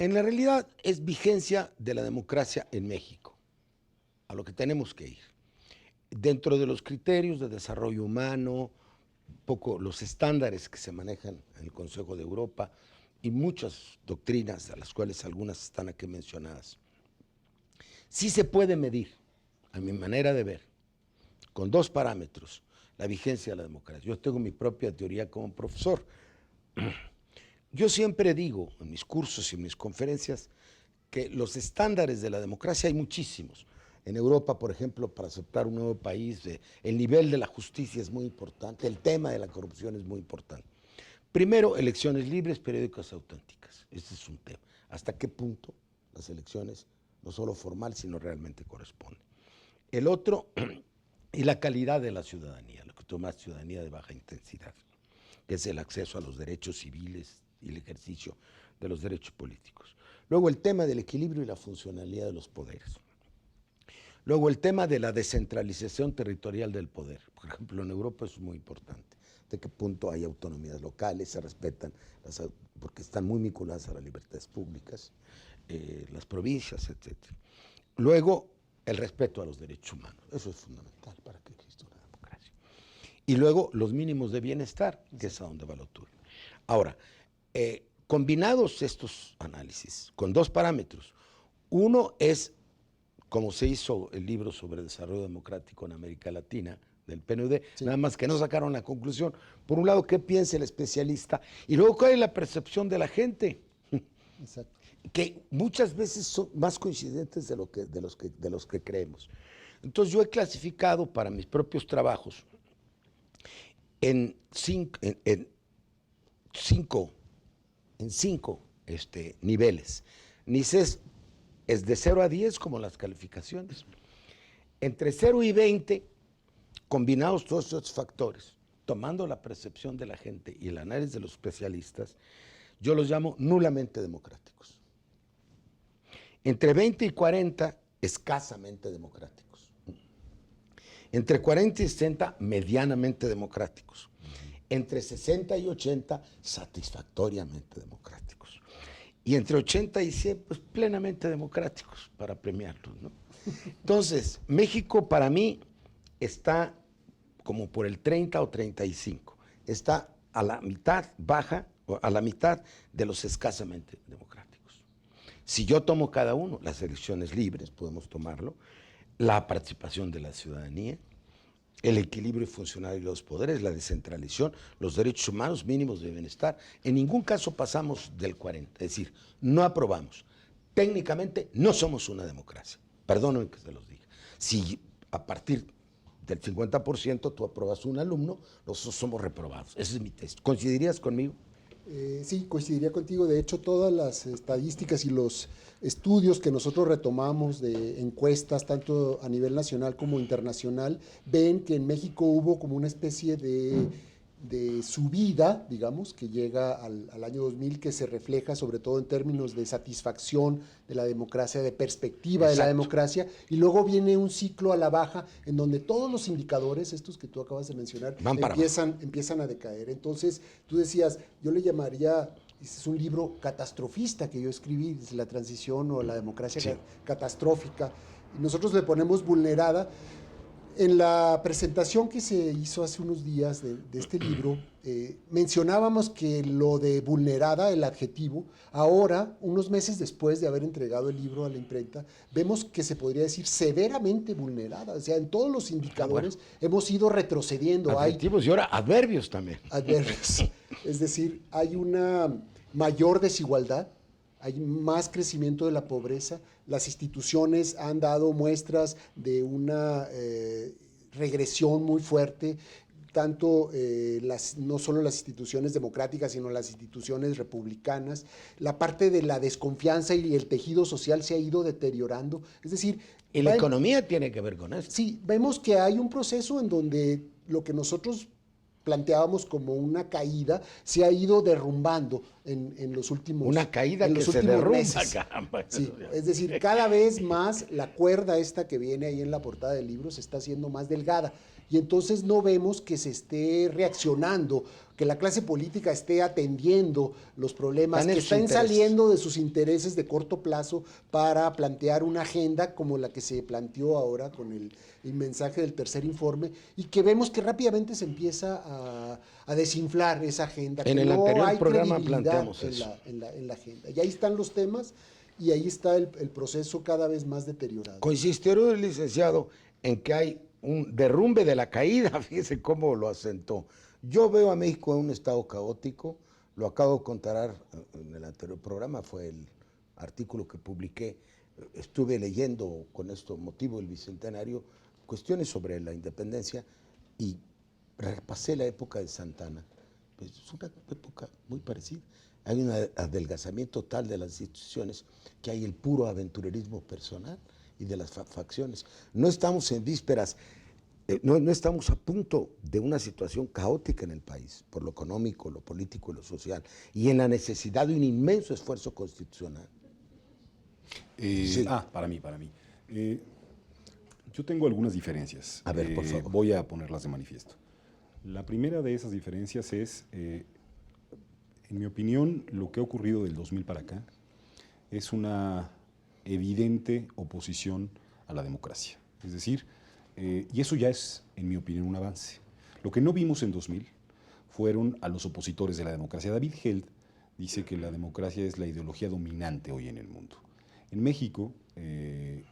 En la realidad es vigencia de la democracia en México, a lo que tenemos que ir. Dentro de los criterios de desarrollo humano, poco los estándares que se manejan en el Consejo de Europa y muchas doctrinas, a las cuales algunas están aquí mencionadas. Sí se puede medir, a mi manera de ver, con dos parámetros, la vigencia de la democracia. Yo tengo mi propia teoría como profesor. Yo siempre digo en mis cursos y en mis conferencias que los estándares de la democracia hay muchísimos. En Europa, por ejemplo, para aceptar un nuevo país, el nivel de la justicia es muy importante, el tema de la corrupción es muy importante. Primero, elecciones libres, periódicas auténticas. Este es un tema. ¿Hasta qué punto las elecciones, no solo formal, sino realmente corresponden? El otro, y la calidad de la ciudadanía, lo que tú llamas ciudadanía de baja intensidad, que es el acceso a los derechos civiles y el ejercicio de los derechos políticos. Luego el tema del equilibrio y la funcionalidad de los poderes. Luego el tema de la descentralización territorial del poder. Por ejemplo, en Europa es muy importante. De qué punto hay autonomías locales, se respetan, porque están muy vinculadas a las libertades públicas, las provincias, etc. Luego, el respeto a los derechos humanos. Eso es fundamental para que exista una democracia. Y luego, los mínimos de bienestar, que es a donde va lo tuyo. Ahora, combinados estos análisis con dos parámetros. Uno es, como se hizo el libro sobre desarrollo democrático en América Latina, del PNUD, sí, nada más que no sacaron la conclusión. Por un lado, ¿qué piensa el especialista? Y luego, ¿cuál es la percepción de la gente? Exacto. Que muchas veces son más coincidentes de los que creemos. Entonces, yo he clasificado para mis propios trabajos en cinco niveles. NICES es de 0 a 10 como las calificaciones. Entre 0 y 20, combinados todos estos factores, tomando la percepción de la gente y el análisis de los especialistas, yo los llamo nulamente democráticos. Entre 20 y 40, escasamente democráticos. Entre 40 y 60, medianamente democráticos. Entre 60 y 80, satisfactoriamente democráticos. Y entre 80 y 100, pues plenamente democráticos para premiarlos, ¿no? Entonces, México para mí está como por el 30 o 35. Está a la mitad, baja, o a la mitad de los escasamente democráticos. Si yo tomo cada uno, las elecciones libres, podemos tomarlo, la participación de la ciudadanía, el equilibrio funcional de los poderes, la descentralización, los derechos humanos mínimos de bienestar, en ningún caso pasamos del 40, es decir, no aprobamos. Técnicamente no somos una democracia, perdónenme que se los diga. Si a partir del 50% tú apruebas un alumno, nosotros somos reprobados. Ese es mi test. ¿Coincidirías conmigo? Sí, coincidiría contigo. De hecho, todas las estadísticas y los estudios que nosotros retomamos de encuestas, tanto a nivel nacional como internacional, ven que en México hubo como una especie de subida, digamos, que llega al año 2000, que se refleja sobre todo en términos de satisfacción de la democracia, de perspectiva de la democracia, y luego viene un ciclo a la baja en donde todos los indicadores, estos que tú acabas de mencionar, empiezan a decaer. Entonces, tú decías, yo le llamaría, es un libro catastrofista que yo escribí, desde la transición o la democracia catastrófica, y nosotros le ponemos vulnerada. En la presentación que se hizo hace unos días de este libro, mencionábamos que lo de vulnerada, el adjetivo, ahora, unos meses después de haber entregado el libro a la imprenta, vemos que se podría decir severamente vulnerada. O sea, en todos los indicadores hemos ido retrocediendo. Adjetivos y ahora adverbios también. Adverbios. Es decir, hay una mayor desigualdad, hay más crecimiento de la pobreza, las instituciones han dado muestras de una regresión muy fuerte, tanto no solo las instituciones democráticas, sino las instituciones republicanas. La parte de la desconfianza y el tejido social se ha ido deteriorando. Es decir, y la economía tiene que ver con eso. Sí, vemos que hay un proceso en donde lo que nosotros planteábamos como una caída, se ha ido derrumbando en los últimos meses. Una caída que se derrumba, caramba. Sí, es decir, cada vez más la cuerda esta que viene ahí en la portada del libro se está haciendo más delgada. y entonces no vemos que se esté reaccionando, que la clase política esté atendiendo los problemas, Están en que sus estén intereses. saliendo de sus intereses de corto plazo para plantear una agenda como la que se planteó ahora con el mensaje del tercer informe, y que vemos que rápidamente se empieza a desinflar esa agenda, En que el no anterior hay programa credibilidad planteamos eso. en la agenda. Y ahí están los temas y ahí está el proceso cada vez más deteriorado. Consistió el licenciado en que hay un derrumbe de la caída, fíjese cómo lo asentó. Yo veo a México en un estado caótico, lo acabo de contar en el anterior programa, fue el artículo que publiqué. Estuve leyendo con esto motivo del Bicentenario cuestiones sobre la independencia y repasé la época de Santana. Pues es una época muy parecida. Hay un adelgazamiento tal de las instituciones que hay el puro aventurerismo personal y de las facciones. No estamos en vísperas, no estamos a punto de una situación caótica en el país, por lo económico, lo político y lo social, y en la necesidad de un inmenso esfuerzo constitucional. Sí. Para mí. Yo tengo algunas diferencias. A ver, por favor. Voy a ponerlas de manifiesto. La primera de esas diferencias es, en mi opinión, lo que ha ocurrido del 2000 para acá es una evidente oposición a la democracia. Es decir, y eso ya es, en mi opinión, un avance. Lo que no vimos en 2000 fueron a los opositores de la democracia. David Held dice que la democracia es la ideología dominante hoy en el mundo. En México,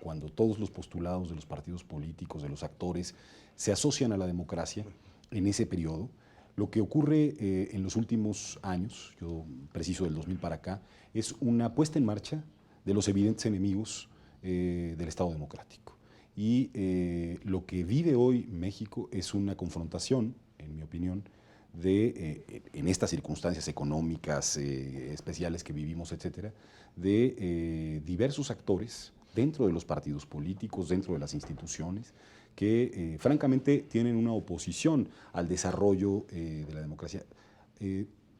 cuando todos los postulados de los partidos políticos, de los actores, se asocian a la democracia en ese periodo, lo que ocurre en los últimos años, yo preciso del 2000 para acá, es una puesta en marcha de los evidentes enemigos del Estado democrático. Y lo que vive hoy México es una confrontación, en mi opinión, en estas circunstancias económicas especiales que vivimos, etcétera, de diversos actores dentro de los partidos políticos, dentro de las instituciones, que francamente tienen una oposición al desarrollo de la democracia.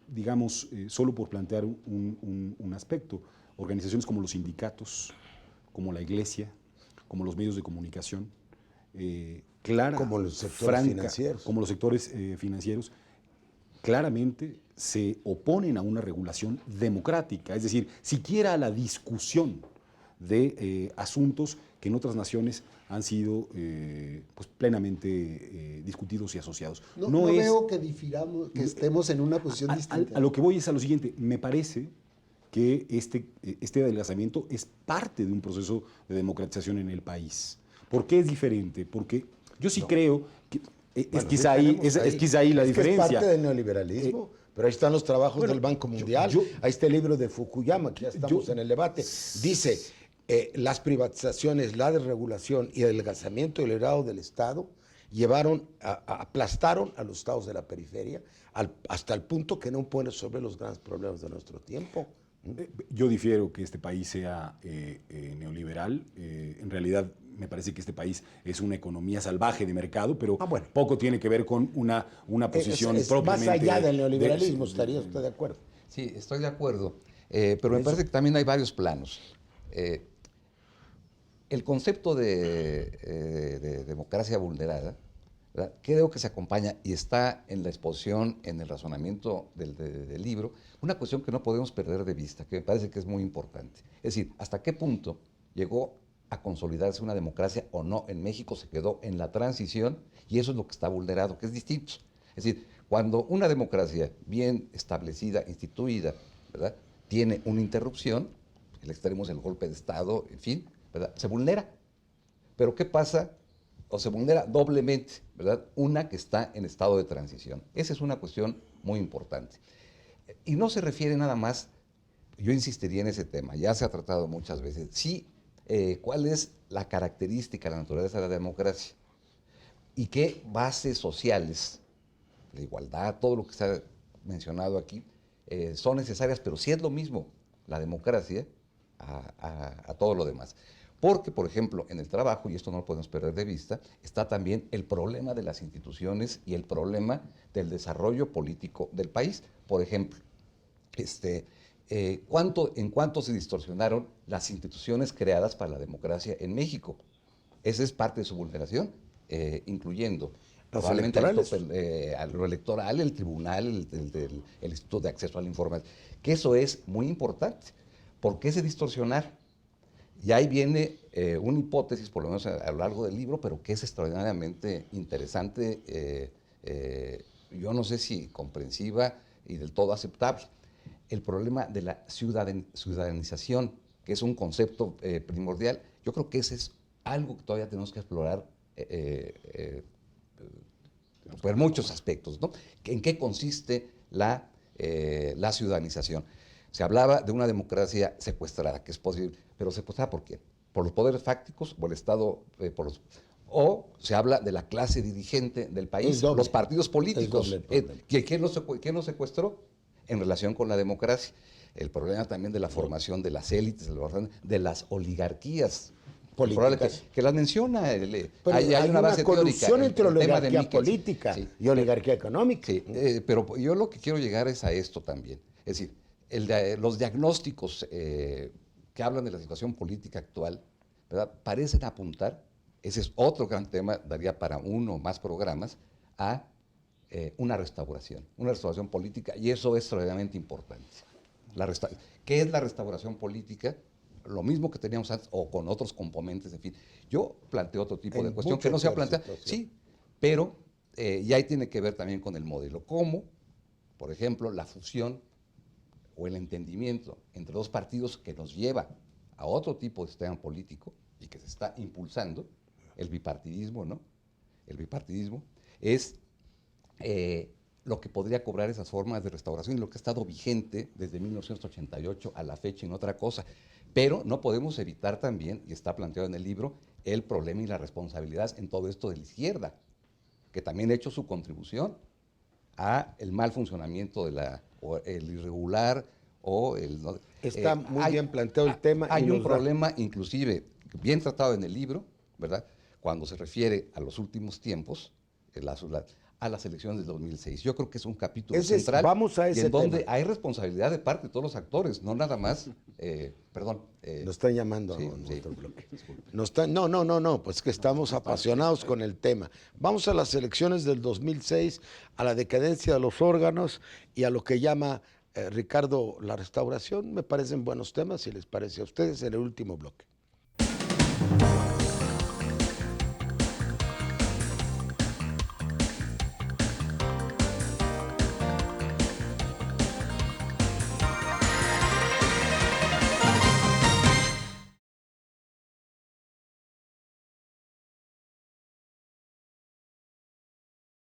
Digamos, solo por plantear un aspecto, organizaciones como los sindicatos, como la iglesia, como los medios de comunicación, como los sectores financieros. Como los sectores financieros, claramente se oponen a una regulación democrática, es decir, siquiera a la discusión de asuntos que en otras naciones han sido pues, plenamente discutidos y asociados. No veo que difiramos, que estemos en una posición distinta. A lo que voy es a lo siguiente, me parece que este adelgazamiento es parte de un proceso de democratización en el país. ¿Por qué es diferente? Porque yo sí creo que es quizá ahí la diferencia. Es parte del neoliberalismo, pero ahí están los trabajos del Banco Mundial, ahí está el libro de Fukuyama, que ya estamos en el debate. Dice, las privatizaciones, la desregulación y el adelgazamiento del Estado del Estado aplastaron a los estados de la periferia hasta el punto que no pueden resolver los grandes problemas de nuestro tiempo. Yo difiero que este país sea neoliberal. En realidad me parece que este país es una economía salvaje de mercado, pero poco tiene que ver con una posición propiamente... Más allá del neoliberalismo, ¿estaría usted de acuerdo? Sí, estoy de acuerdo, pero me parece que también hay varios planos. El concepto de democracia vulnerada, ¿verdad? Creo que se acompaña y está en la exposición, en el razonamiento del libro, una cuestión que no podemos perder de vista, que me parece que es muy importante. Es decir, ¿hasta qué punto llegó a consolidarse una democracia o no en México? Se quedó en la transición y eso es lo que está vulnerado, que es distinto. Es decir, cuando una democracia bien establecida, instituida, ¿verdad?, tiene una interrupción, el extremo es el golpe de Estado, en fin, ¿verdad?, se vulnera. Pero ¿qué pasa? O se vulnera doblemente, ¿verdad? Una que está en estado de transición. Esa es una cuestión muy importante. Y no se refiere nada más, yo insistiría en ese tema, ya se ha tratado muchas veces, sí, cuál es la característica, la naturaleza de la democracia y qué bases sociales, la igualdad, todo lo que se ha mencionado aquí, son necesarias, pero sí es lo mismo la democracia a todo lo demás. Porque, por ejemplo, en el trabajo, y esto no lo podemos perder de vista, está también el problema de las instituciones y el problema del desarrollo político del país. Por ejemplo, ¿en cuánto se distorsionaron las instituciones creadas para la democracia en México? Esa es parte de su vulneración, incluyendo probablemente electorales. a lo electoral, el tribunal, el Instituto de Acceso a la Información, que eso es muy importante. ¿Por qué se distorsionar? Y ahí viene una hipótesis, por lo menos a lo largo del libro, pero que es extraordinariamente interesante, yo no sé si comprensiva y del todo aceptable. El problema de la ciudadanización, que es un concepto primordial, yo creo que ese es algo que todavía tenemos que explorar por muchos aspectos, ¿no? ¿En qué consiste la ciudadanización? Se hablaba de una democracia secuestrada, que es posible, pero ¿secuestrada por quién? ¿Por los poderes fácticos, por el Estado, o se habla de la clase dirigente del país, los partidos políticos? ¿Quién los secuestró en relación con la democracia? El problema también de la formación de las élites, de las oligarquías políticas, que las menciona. Hay una base teórica, colusión entre el tema oligarquía de política y oligarquía económica. Sí, pero yo lo que quiero llegar es a esto también. Es decir, los diagnósticos que hablan de la situación política actual, ¿verdad?, parecen apuntar, ese es otro gran tema, daría para uno o más programas, a una restauración política, y eso es extraordinariamente importante. ¿Qué es la restauración política? Lo mismo que teníamos antes, o con otros componentes, en fin. Yo planteo otro tipo de cuestión que no se ha planteado, sí, pero y ahí tiene que ver también con el modelo. ¿Cómo, por ejemplo, la fusión o el entendimiento entre dos partidos que nos lleva a otro tipo de sistema político y que se está impulsando, el bipartidismo, ¿no? El bipartidismo es lo que podría cobrar esas formas de restauración y lo que ha estado vigente desde 1988 a la fecha en otra cosa. Pero no podemos evitar también, y está planteado en el libro, el problema y la responsabilidad en todo esto de la izquierda, que también ha hecho su contribución a el mal funcionamiento o el irregular o el... Está muy bien planteado el tema. Hay un problema, inclusive, bien tratado en el libro, ¿verdad?, cuando se refiere a los últimos tiempos, a las elecciones del 2006. Yo creo que es un capítulo central. Vamos a ese y en donde tema. hay responsabilidad de parte de todos los actores, no nada más, perdón. Nos están llamando sí, a nuestro bloque. No, pues que estamos apasionados con el tema. Vamos a las elecciones del 2006, a la decadencia de los órganos y a lo que llama Ricardo la restauración. Me parecen buenos temas, si les parece a ustedes, en el último bloque.